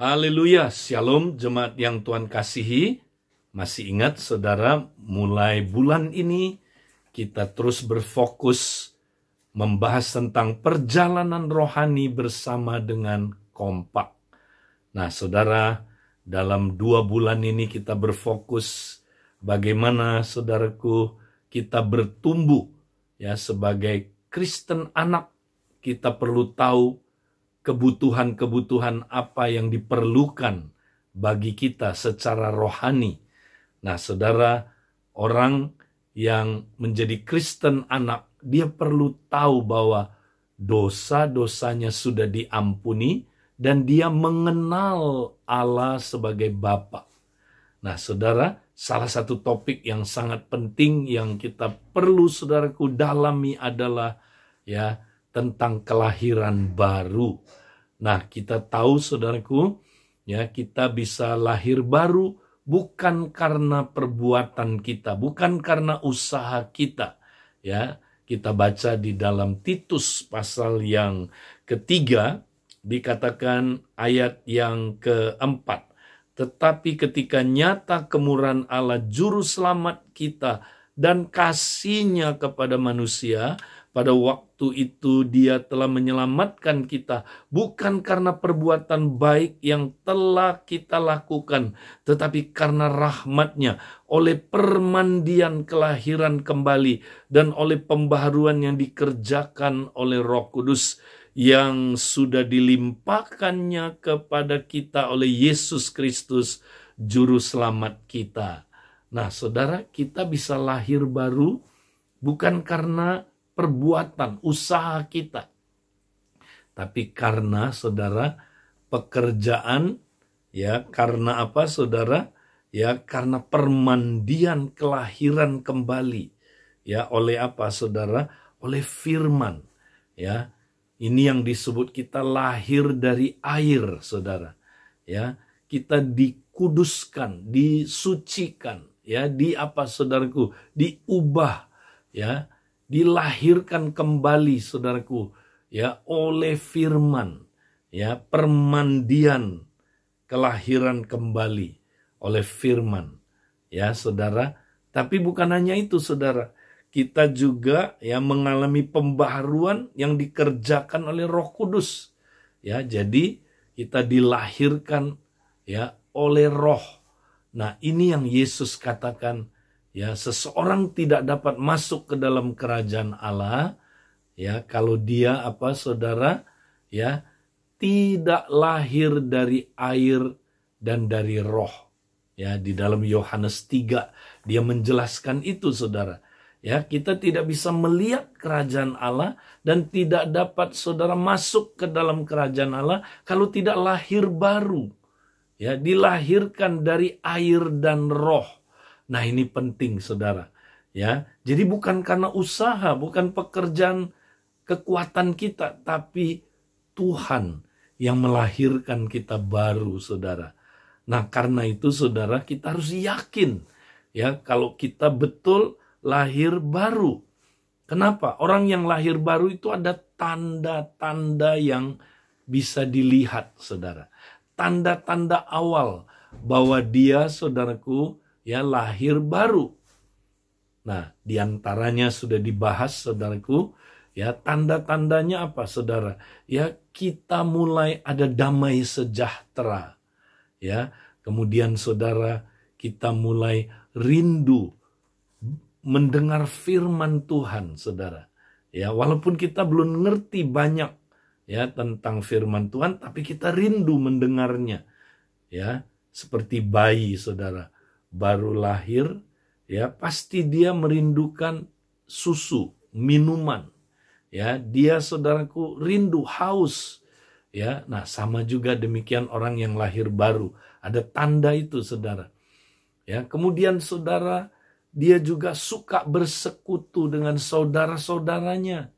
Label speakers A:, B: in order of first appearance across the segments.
A: Haleluya, Shalom jemaat yang Tuhan kasihi. Masih ingat saudara, mulai bulan ini kita terus berfokus membahas tentang perjalanan rohani bersama dengan Kompak. Nah saudara, dalam 2 bulan ini kita berfokus bagaimana saudaraku kita bertumbuh ya sebagai Kristen anak. Kita perlu tahu kebutuhan-kebutuhan apa yang diperlukan bagi kita secara rohani. Nah, saudara, orang yang menjadi Kristen anak, dia perlu tahu bahwa dosa-dosanya sudah diampuni dan dia mengenal Allah sebagai Bapa. Nah, saudara, salah satu topik yang sangat penting yang kita perlu saudaraku dalami adalah ya tentang kelahiran baru. Nah, kita tahu saudaraku, ya kita bisa lahir baru bukan karena perbuatan kita, bukan karena usaha kita. Ya, kita baca di dalam Titus pasal yang ketiga, dikatakan ayat yang keempat. Tetapi ketika nyata kemurahan Allah juru selamat kita dan kasih-Nya kepada manusia, pada waktu itu dia telah menyelamatkan kita bukan karena perbuatan baik yang telah kita lakukan, tetapi karena rahmat-Nya oleh permandian kelahiran kembali dan oleh pembaharuan yang dikerjakan oleh Roh Kudus yang sudah dilimpahkannya kepada kita oleh Yesus Kristus, Juru Selamat kita. Nah saudara, kita bisa lahir baru bukan karena perbuatan, usaha kita. Tapi karena saudara, pekerjaan, ya karena apa saudara? Ya karena permandian kelahiran kembali. Ya oleh apa saudara? Oleh firman. Ya, ini yang disebut kita lahir dari air saudara. Ya, kita dikuduskan, disucikan. Ya, di apa saudaraku? Diubah. Ya, dilahirkan kembali saudaraku ya oleh firman, ya permandian kelahiran kembali oleh firman ya saudara. Tapi bukan hanya itu saudara, kita juga ya mengalami pembaharuan yang dikerjakan oleh Roh Kudus ya. Jadi kita dilahirkan ya oleh Roh. Nah ini yang Yesus katakan, ya, seseorang tidak dapat masuk ke dalam kerajaan Allah, ya, kalau dia apa, saudara, ya, tidak lahir dari air dan dari Roh. Ya, di dalam Yohanes 3 dia menjelaskan itu, saudara. Ya, kita tidak bisa melihat kerajaan Allah dan tidak dapat saudara masuk ke dalam kerajaan Allah kalau tidak lahir baru. Ya, dilahirkan dari air dan Roh. Nah ini penting saudara, ya. Jadi bukan karena usaha, bukan pekerjaan kekuatan kita, tapi Tuhan yang melahirkan kita baru saudara. Nah karena itu saudara kita harus yakin, ya kalau kita betul lahir baru. Kenapa? Orang yang lahir baru itu ada tanda-tanda yang bisa dilihat saudara. Tanda-tanda awal bahwa dia saudaraku ya lahir baru. Nah, diantaranya sudah dibahas saudaraku, ya tanda-tandanya apa saudara? Ya kita mulai ada damai sejahtera. Ya, kemudian saudara kita mulai rindu mendengar firman Tuhan saudara. Ya, walaupun kita belum ngerti banyak ya tentang firman Tuhan, tapi kita rindu mendengarnya. Ya, seperti bayi saudara baru lahir, ya pasti dia merindukan susu, minuman. Ya, dia saudaraku rindu, haus. Ya, nah sama juga demikian orang yang lahir baru. Ada tanda itu saudara. Ya, kemudian saudara dia juga suka bersekutu dengan saudara-saudaranya.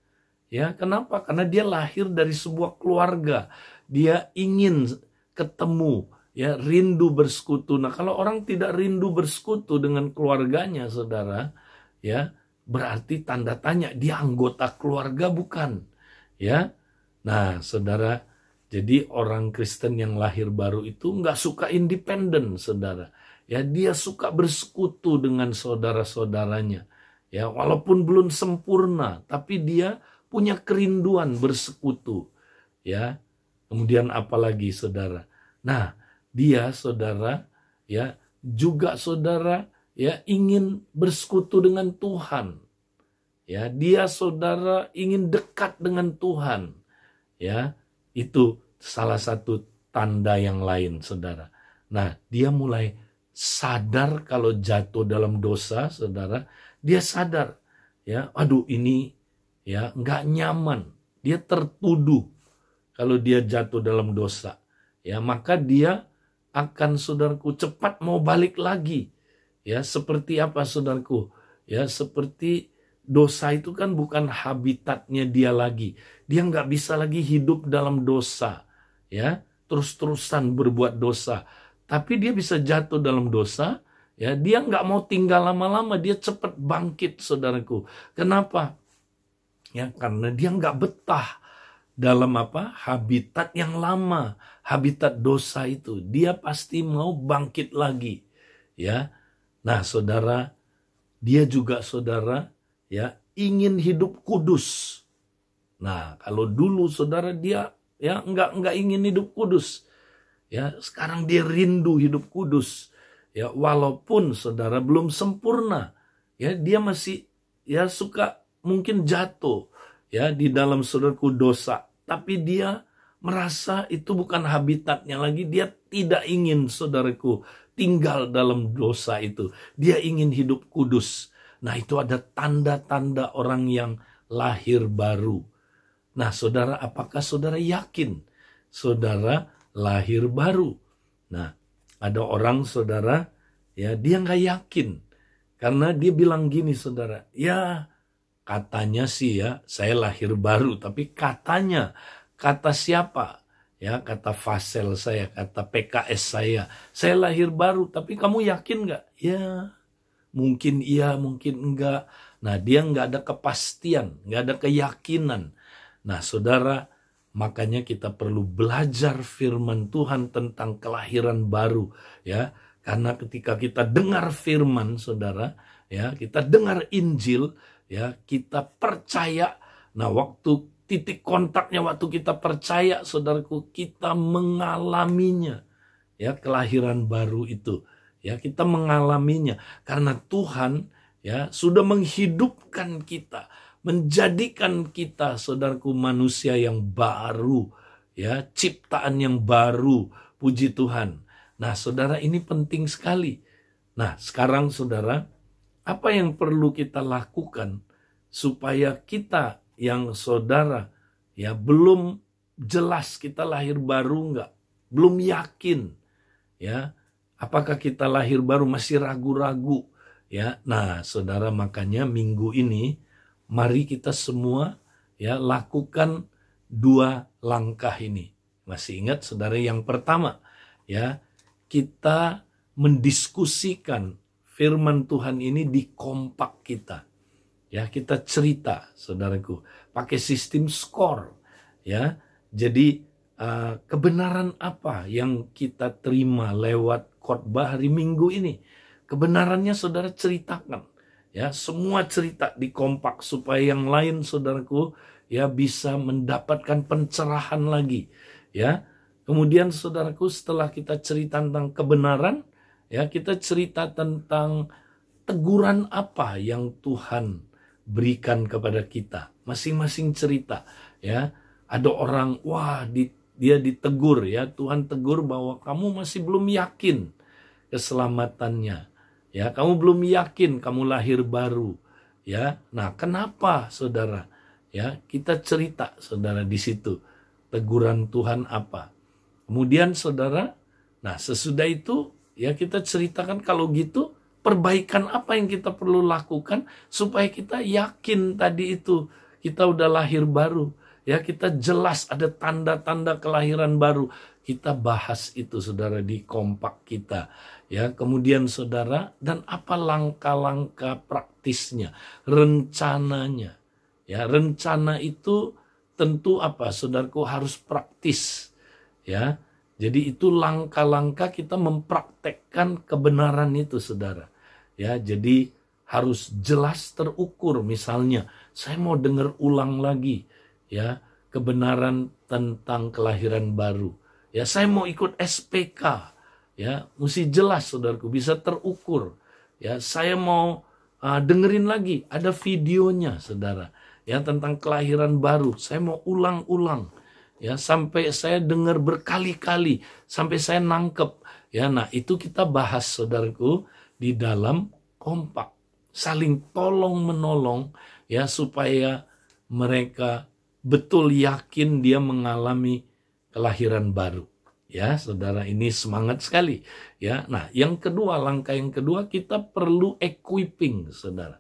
A: Ya, kenapa? Karena dia lahir dari sebuah keluarga. Dia ingin ketemu, ya rindu bersekutu. Nah kalau orang tidak rindu bersekutu dengan keluarganya saudara, ya berarti tanda tanya dia anggota keluarga bukan, ya. Nah saudara, Jadi orang Kristen yang lahir baru itu nggak suka independen, saudara. Ya, dia suka bersekutu dengan saudara-saudaranya. Ya, walaupun belum sempurna, tapi dia punya kerinduan bersekutu. Ya, kemudian apalagi, saudara? Nah, dia, saudara, ya, juga saudara, ya, ingin bersekutu dengan Tuhan. Ya, dia, saudara, ingin dekat dengan Tuhan. Ya, itu salah satu tanda yang lain, saudara. Nah, dia mulai sadar kalau jatuh dalam dosa, saudara. Dia sadar, ya, aduh ini ya nggak nyaman. Dia tertuduh kalau dia jatuh dalam dosa. Ya, maka dia akan, saudaraku, cepat mau balik lagi. Ya, seperti apa, saudaraku? Ya, seperti dosa itu kan bukan habitatnya dia lagi. Dia nggak bisa lagi hidup dalam dosa, ya, terus-terusan berbuat dosa. Tapi dia bisa jatuh dalam dosa, ya, dia nggak mau tinggal lama-lama, dia cepat bangkit, saudaraku. Kenapa? Ya, karena dia nggak betah dalam habitat yang lama, habitat dosa itu. Dia pasti mau bangkit lagi, ya. Nah, saudara, dia juga, saudara, ya, ingin hidup kudus. Nah, kalau dulu, saudara, dia ya enggak ingin hidup kudus. Ya, sekarang dia rindu hidup kudus. Ya, walaupun, saudara, belum sempurna. Ya, dia masih ya suka mungkin jatuh ya di dalam, saudaraku, dosa. Tapi dia merasa itu bukan habitatnya lagi. Dia tidak ingin, saudaraku, tinggal dalam dosa itu. Dia ingin hidup kudus. Nah, itu ada tanda-tanda orang yang lahir baru. Nah, saudara, apakah saudara yakin saudara lahir baru? Nah, ada orang, saudara, ya, dia nggak yakin. Karena dia bilang gini, saudara, ya katanya sih ya saya lahir baru, tapi katanya, kata siapa? Ya, kata Fasel saya, kata PKS saya lahir baru, tapi kamu yakin nggak? Ya, mungkin iya, mungkin enggak. Nah, dia nggak ada kepastian, nggak ada keyakinan. Nah, saudara, makanya kita perlu belajar firman Tuhan tentang kelahiran baru, ya. Karena ketika kita dengar firman, saudara, ya, kita dengar Injil, ya, kita percaya. Nah, waktu titik kontaknya, waktu kita percaya, saudaraku, kita mengalaminya, ya, kelahiran baru itu. Ya, kita mengalaminya karena Tuhan, ya, sudah menghidupkan kita, menjadikan kita, saudaraku, manusia yang baru, ya, ciptaan yang baru. Puji Tuhan. Nah, saudara, ini penting sekali. Nah, sekarang, saudara, apa yang perlu kita lakukan supaya kita yang, saudara, ya, belum jelas kita lahir baru enggak, belum yakin, ya, apakah kita lahir baru, masih ragu-ragu, ya. Nah, saudara, makanya minggu ini mari kita semua, ya, lakukan 2 langkah ini. Masih ingat, saudara, yang pertama, ya, kita mendiskusikan firman Tuhan ini di kompak kita. Ya, kita cerita, saudaraku, pakai sistem skor, ya. Jadi kebenaran apa yang kita terima lewat khotbah hari Minggu ini? Kebenarannya, saudara, ceritakan. Ya, semua cerita di kompak supaya yang lain, saudaraku, ya, bisa mendapatkan pencerahan lagi, ya. Kemudian, saudaraku, setelah kita cerita tentang kebenaran, ya, kita cerita tentang teguran apa yang Tuhan berikan kepada kita. Masing-masing cerita, ya. Ada orang, wah, dia ditegur, ya, Tuhan tegur bahwa kamu masih belum yakin keselamatannya. Ya, kamu belum yakin kamu lahir baru, ya. Nah, kenapa, saudara? Ya, kita cerita, saudara, di situ teguran Tuhan apa. Kemudian, saudara, nah, sesudah itu, ya, kita ceritakan kalau gitu perbaikan apa yang kita perlu lakukan supaya kita yakin tadi itu kita udah lahir baru. Ya, kita jelas ada tanda-tanda kelahiran baru. Kita bahas itu, saudara, di kompak kita. Ya, kemudian, saudara, dan apa langkah-langkah praktisnya, rencananya. Ya, rencana itu tentu apa, saudaraku, harus praktis. Ya, jadi itu langkah-langkah kita mempraktekkan kebenaran itu, saudara. Ya, jadi harus jelas terukur. Misalnya, saya mau dengar ulang lagi, ya, kebenaran tentang kelahiran baru. Ya, saya mau ikut SPK. Ya, mesti jelas, saudaraku, bisa terukur. Ya, saya mau dengerin lagi, ada videonya, saudara. Ya, tentang kelahiran baru. Saya mau ulang-ulang. Ya, sampai saya dengar berkali-kali, sampai saya nangkep. Ya, nah itu kita bahas, saudaraku, di dalam kompak, saling tolong menolong, ya, supaya mereka betul yakin dia mengalami kelahiran baru. Ya, saudara, ini semangat sekali. Ya, nah yang kedua, langkah yang kedua, kita perlu equipping, saudara,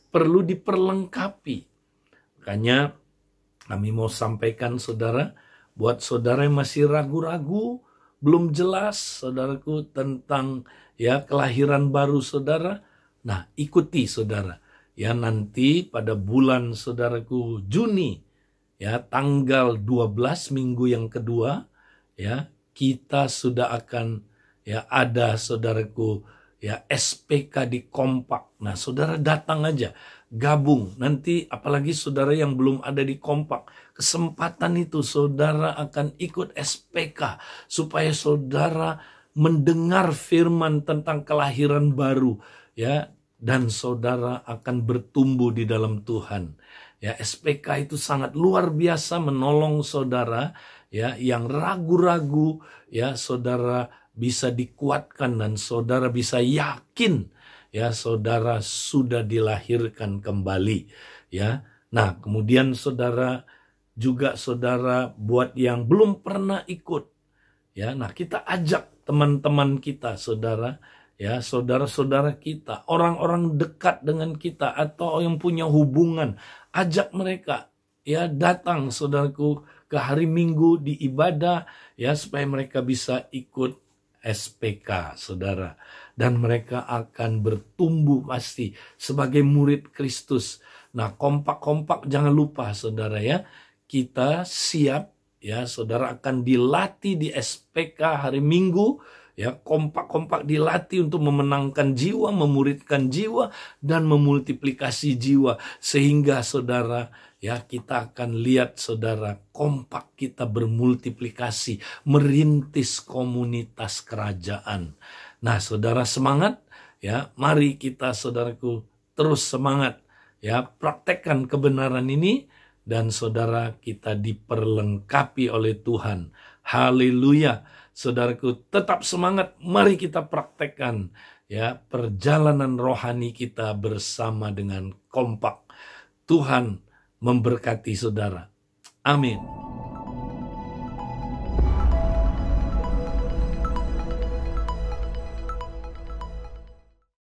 A: perlu diperlengkapi. Makanya kami mau sampaikan, saudara, buat saudara yang masih ragu-ragu, belum jelas, saudaraku, tentang ya kelahiran baru saudara. Nah, ikuti, saudara. Ya, nanti pada bulan, saudaraku, Juni, ya, tanggal 12 minggu yang kedua, ya, kita sudah akan ya ada, saudaraku, ya SPK di Kompak. Nah, saudara datang aja, gabung. Nanti apalagi saudara yang belum ada di Kompak, kesempatan itu saudara akan ikut SPK supaya saudara mendengar firman tentang kelahiran baru, ya, dan saudara akan bertumbuh di dalam Tuhan. Ya, SPK itu sangat luar biasa menolong saudara, ya, yang ragu-ragu, ya, saudara bisa dikuatkan dan saudara bisa yakin, ya, saudara sudah dilahirkan kembali, ya. Nah, kemudian saudara juga, saudara, buat yang belum pernah ikut, ya, nah kita ajak teman-teman kita, saudara, ya, saudara-saudara kita, orang-orang dekat dengan kita atau yang punya hubungan, ajak mereka, ya, datang, saudaraku, ke hari Minggu di ibadah, ya, supaya mereka bisa ikut SPK, saudara. Dan mereka akan bertumbuh pasti sebagai murid Kristus. Nah, kompak-kompak jangan lupa, saudara, ya. Kita siap, ya, saudara, akan dilatih di SPK hari Minggu, ya, kompak-kompak dilatih untuk memenangkan jiwa, memuridkan jiwa, dan memultiplikasi jiwa. Sehingga, saudara, ya, kita akan lihat, saudara, kompak kita bermultiplikasi, merintis komunitas kerajaan. Nah, saudara, semangat, ya, mari kita, saudaraku, terus semangat, ya, praktekkan kebenaran ini, dan saudara, kita diperlengkapi oleh Tuhan. Haleluya. Saudaraku, tetap semangat, mari kita praktekkan, ya, perjalanan rohani kita bersama dengan kompak. Tuhan memberkati saudara. Amin.